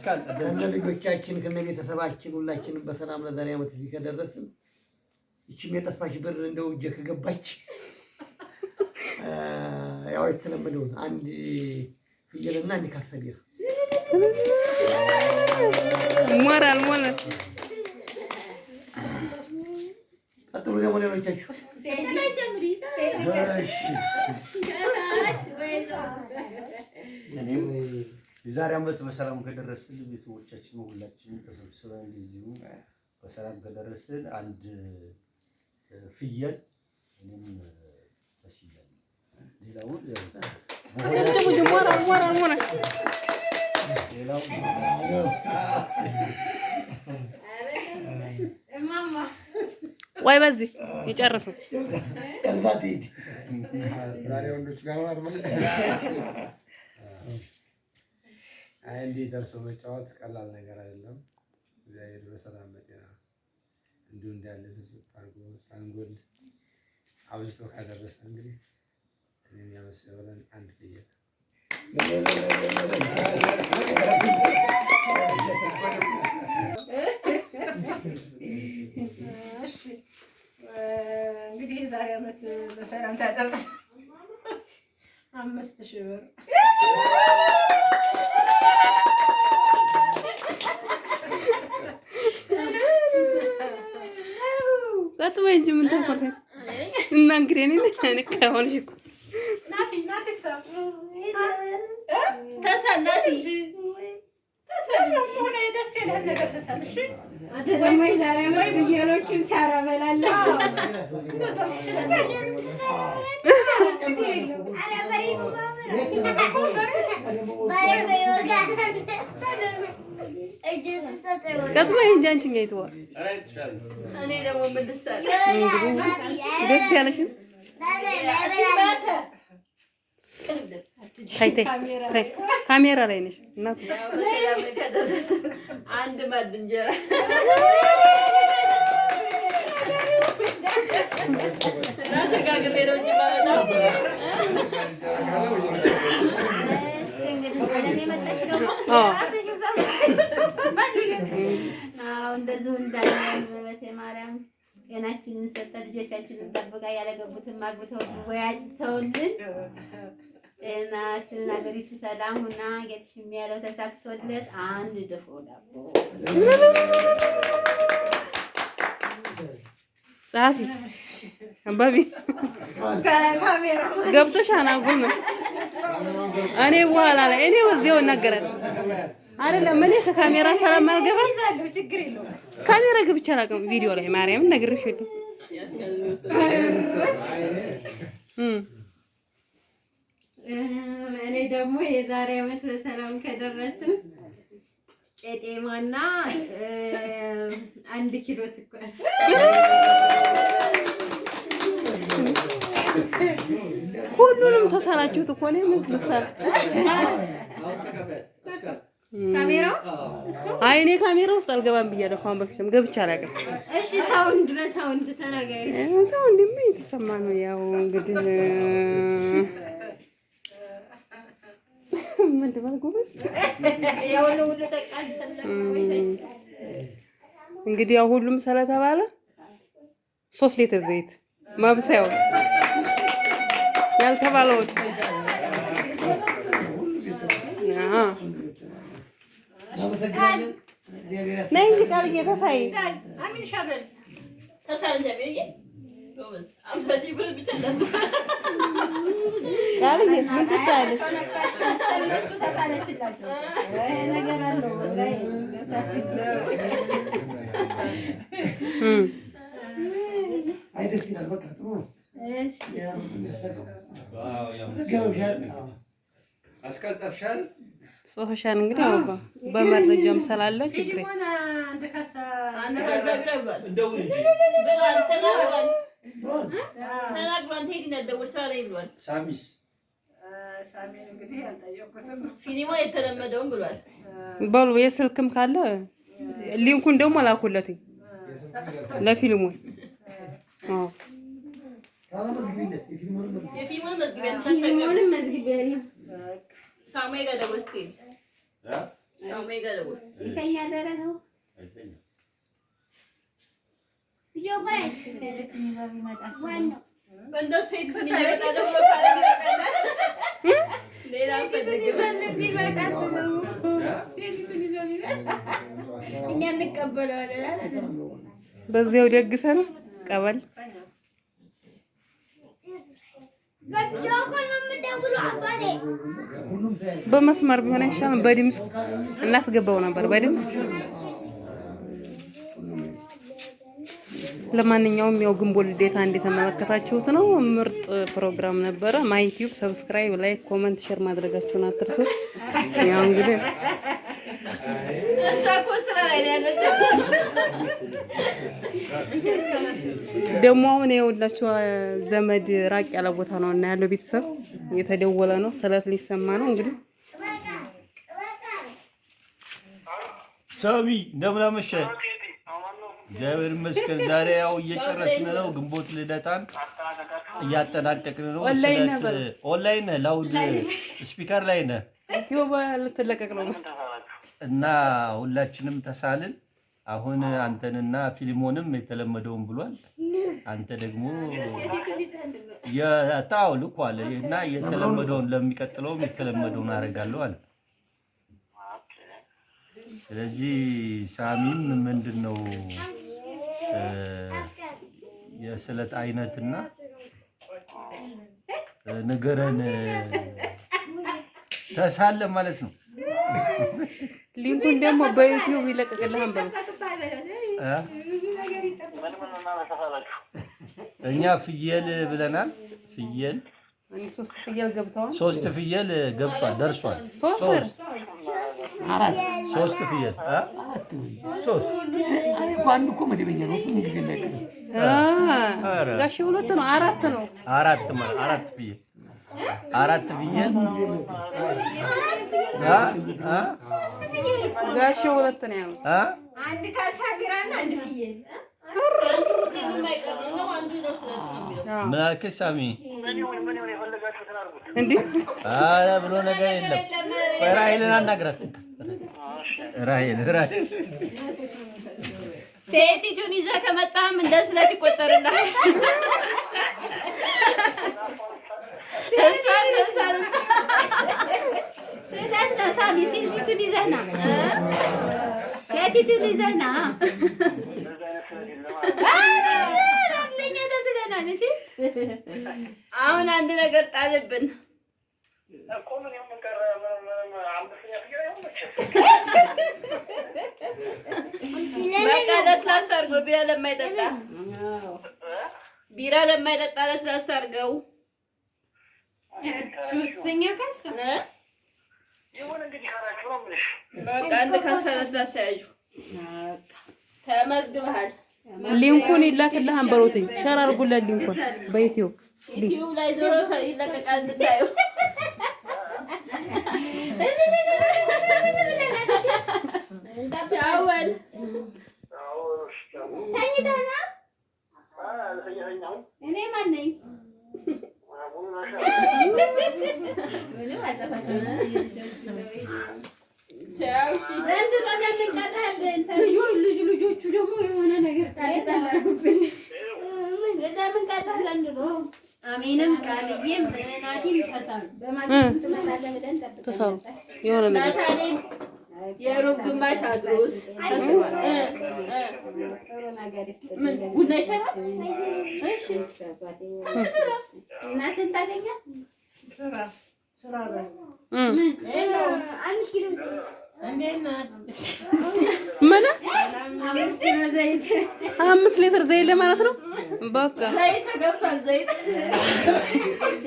አስካል ልጆቻችን ከነቤተሰባችን ሁላችንም በሰላም ለዛሬ ዓመት እዚህ ከደረስን ይችም የጠፋች ብር እንደው እጄ ከገባች ያው የተለመደው አንድ ፍየልና አንድ ካሰቢያ ሞራል ቀጥሉ ደግሞ ሌሎቻችሁ የዛሬ ዓመት በሰላም ከደረስን ቤተሰቦቻችን ሁላችንም ተሰብስበን እንደዚሁ በሰላም ከደረስን አንድ ፍየል እኔም ተስያለሁ። ሌላው ሞራል ሌላው እማማ ወይ በዚህ ይጨርሱ ጠልባቲድ ዛሬ ወንዶች ጋር ነው አድማጭ አንዴ ደርሶ መጫወት ቀላል ነገር አይደለም። እግዚአብሔር በሰላም በጤና እንዲሁ እንዳለ አድርጎ ሳንጎል አብዝቶ ካደረሰ እንግዲህ እኔም ያመሰለን አንድ ፍየል እንግዲህ ዛሬ ዓመት በሰላም ታደረሰ 5000 ብር ቀጥሎ እንጂ ምን ተቆረጠ እና እንግዲህ እኔ ከሆነሽ እኮ ናቲ ተሰናቲ ሆነ ደስ ይላል ነገር ተሰልሽ አንተ ደግሞ ዛሬ ዓመት ፍየሎቹን ሳራ በላለሁ ቀጥሎ እንጂ አንቺ ጋር ይተዋል እኔ ደግሞ ምንድሰል ደስ ያለሽን ካሜራ ላይ ነሽ እናት በሰላም ከደረሰ አንድ ማዕድ እንጀራ ናሰጋግሬ ነው እንጂ ማመጣው እሺ እንግዲህ ወደኔ መጣሽ ደግሞ ራስሽ እንደዚሁ እንዳለን በቤተ ማርያም ጤናችንን ሰጠ ልጆቻችንን ጠብቃ ያለገቡትን ማግብተው ወያጅተውልን ጤናችንን አገሪቱ ሰላም ሆና ጌትሽ የሚያለው ተሳክቶለት አንድ ድፎ ዳቦ ጻፊ አንባቢ ካሜራ ገብተሻና ጉም እኔ በኋላ ላይ እኔ ወዚያው እናገራለሁ አይደለም እኔ ከካሜራ ሰላም አልገባ ይዛለው ችግር የለውም ካሜራ ገብቻ አላውቅም ቪዲዮ ላይ ማርያምን ነግሬሻለሁ እኔ ደግሞ የዛሬ ዓመት በሰላም ከደረስን ቄጤማና 1 ኪሎ ስኳር ሁሉንም ተሳናችሁት እኮ ነው ምን ተሳና ካሜራው እሱ አይ እኔ ካሜራ ውስጥ አልገባም ብያለሁ ካሁን በፊትም ገብቻ አላውቅም እሺ ሳውንድ በሳውንድ ተናገሪ ሳውንድ ምን የተሰማ ነው ያው እንግዲህ ምን ደባል ጎበዝ ያው ሁሉ ተቃል እንግዲህ ያው ሁሉም ስለተባለ 3 ሊትር ዘይት ማብሰያው ያልተባለው ነይ እንጂ ቃልዬ ተሳይ አሚን ሻበል ተሳልኛ በይ ጎበዝ 50 ብር ብቻ እንዳንተ ቃልዬ ምን ትሳለሽ እነሱ ተሳለችላቸው ነገር አለው ላይ አይ ደስ ይላል በቃ ጥሩ እሺ ዋው ያው አስቀጸፍሻል ሶሻን እንግዲህ አባ በመረጃም ስላለ ችግር አንድ ካሳ ብለዋል እንደው እንጂ ብለዋል ተናግሯል ቴዲ እንደው ስራ ላይ ብሏል ሳሚስ ሳሚን እንግዲህ ያልጠየቁትም ፊኒማ የተለመደውን ብሏል። በሉ የስልክም ካለ ሊንኩን ደግሞ ላኩለትኝ ለፊልሙ አዎ የፊልሙን መዝግቢያ ፊልሙንም መዝግቢያ ነው ሳሙኤል ጋር ደውል እስኪ በዚያው ደግሰን ቀበል በመስመር ቢሆን አይሻልም? በድምጽ እናስገባው ነበር በድምጽ። ለማንኛውም ያው ግንቦት ልደታ እንደተመለከታችሁት ነው። ምርጥ ፕሮግራም ነበረ። ማይ ዩቲዩብ ሰብስክራይብ፣ ላይክ፣ ኮሜንት፣ ሼር ማድረጋችሁን አትርሱ። ያው እንግዲህ ደግሞ አሁን ይኸውላችሁ ዘመድ ራቅ ያለ ቦታ ነው እና ያለው ቤተሰብ እየተደወለ ነው። ስለት ሊሰማ ነው እንግዲህ። ሳሚ እንደምን አመሸህ? እግዚአብሔር ይመስገን። ዛሬ ያው እየጨረስን ነው። ግንቦት ልደታን እያጠናቀቅን ነው። ኦንላይን ላውድ ስፒከር ላይ ነህ። ዩቲዩብ ልትለቀቅ ነው እና ሁላችንም ተሳልን። አሁን አንተንና ፊልሞንም የተለመደውን ብሏል። አንተ ደግሞ የታው ልኳል እና የተለመደውን ለሚቀጥለውም የተለመደውን አደርጋለሁ አለ። ስለዚህ ሳሚም ምንድነው የስለት አይነትና ንገረን ተሳለ ማለት ነው። ሊንኩን ደግሞ በዩቲዩብ ይለቀቅልሃል በለው። እኛ ፍየል ብለናል። ፍየል እኔ 3 ፍየል ገብተዋል። 3 ፍየል ገብቷል ደርሷል። 3 ፍየል 3 አንዱ እኮ መደበኛ ነው። እሱ ምን ይገለጥ? ጋሽ 2 ነው 4 ነው 4 ማለት 4 ፍየል 4 ፍየል ጋሽ 2 ነው ያለው። አንድ ካሳ ቢራና አንድ ፍየል ምን አልከኝ ሳሚ? እንዴ አረ ብሎ ነገር የለም። ራሔልን አናግራት። ራሔል ሴቲቱን ይዘህ ከመጣህም እንደ ስለት ይቆጠርልሃል። ስለት ነው ሳሚ። ሴቲቱን ይዘህ ና፣ ሴቲቱን ይዘህ ና። አሁን አንድ ነገር ጣልብን። በቃ ለስላሳ አድርገው። ቢራ ለማይጠጣ ለስላሳ አድርገው። ሶስተኛ ካሳ በቃ አንድ ካሳ ለስላሳ ያዡ። ተመዝግበሃል። ሊንኩን ይላክልሃል በሎትኝ። ሸር አድርጉለት ሊንኩን በዩቲዩብ ላይ ዞሮ ይለቀቃል እንድታዩ። ቻወል ተኝተና እኔ ማን ነኝ? ምንም አልጠፋችም። ልጆቹ ደግሞ የሆነ ነገር ታደርጉብን። ለምን ቀጣህ ዘንድሮ? አሜንም ቃልዬም ናቲም ተሳሉ የሆነ ነገር የሩብ ግማሽ አድሮስ ምን ቡና ይሻላል? እሺ እናትን ታገኛት ስራ ምን 5 ሊትር ዘይት ለማለት ነው። በቃ ዘይት ተገብቷል። ዘይት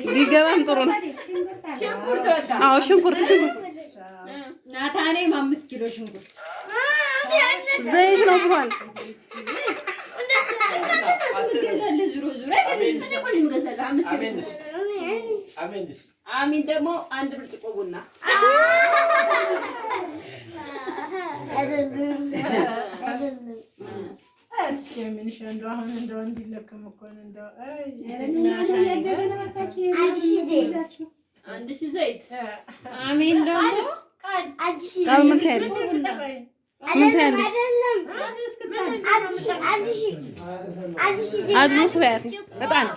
ቢገባም ጥሩ ነው። ሽንኩርት ወጣ። አዎ ሽንኩርት ናታኔም 5 ኪሎ ሽንኩርት ዘይት ነው ብሏል። አሚን ደግሞ 1 ብርጭቆ ቡና አንድ ሺህ ዘይት አሚን ደግሞ ቃል ምን ታያለሽ? ምን ታያለሽ? አድሩስ በያት እጣን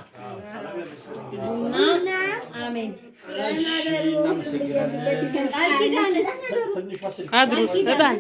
አሜን እናመሰግናለን። ቃል ኪዳንስ አድሩስ እጣን